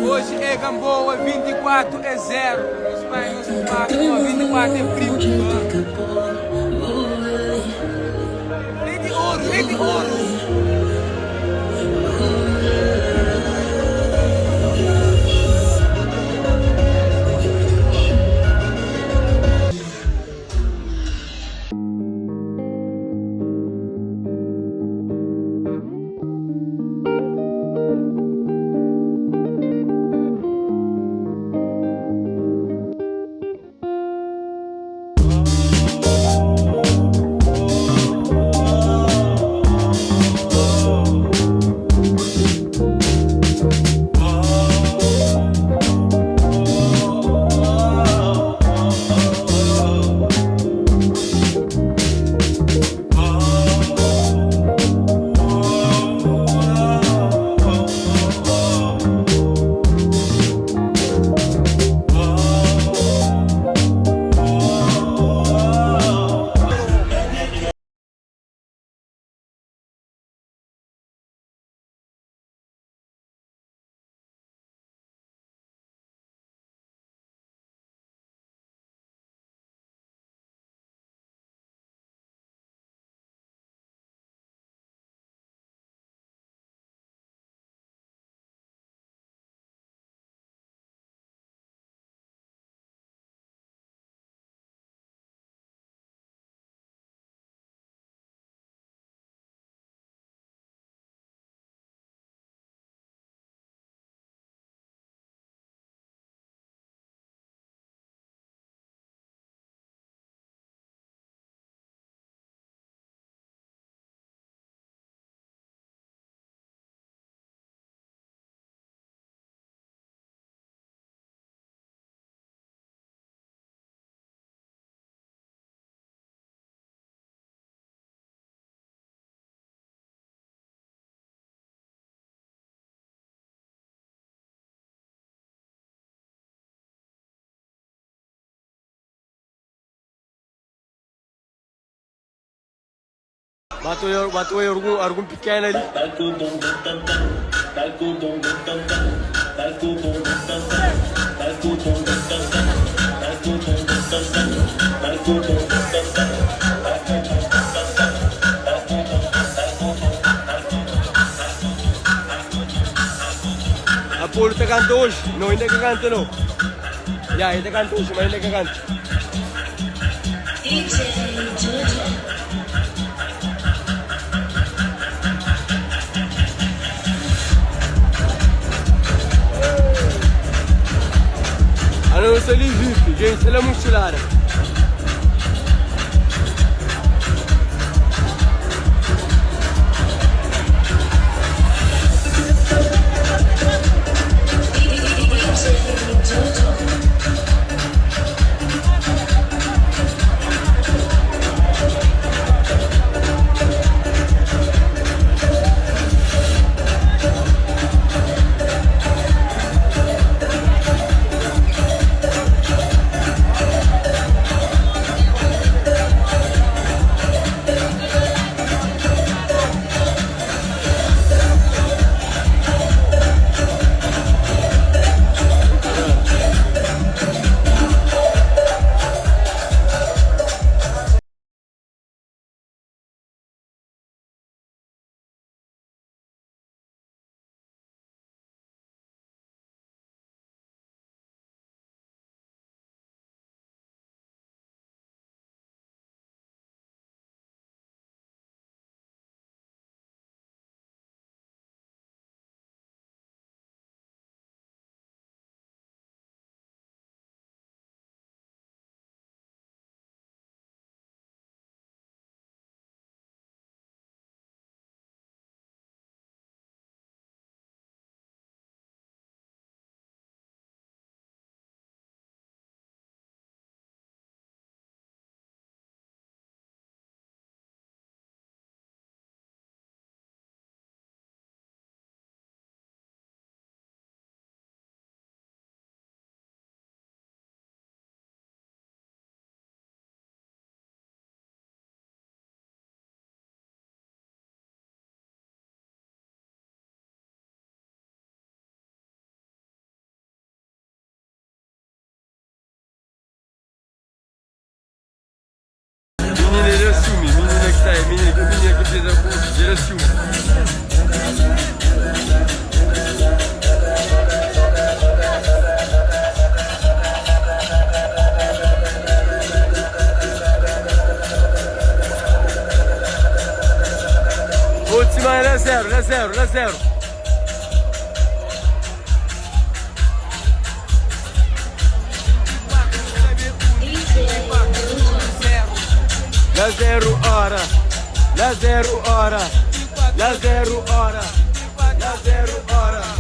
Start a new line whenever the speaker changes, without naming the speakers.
Hoje é Gamboa, 24 é 0. Meus pais não se pagam, 24 é primo. Lei de ouro. Bateu aí algum pequeno ali. A Polo tá cantando hoje, não ainda que canta não. Já, ainda canta hoje, mas ainda que canta. أنا وصلي جيت جاي سلام وشلارة
aí, menino que fez a primeira chuva. Última, é 0, é 0, é 0. La 0 hora, la 0 hora, la 0 hora, la 0 hora.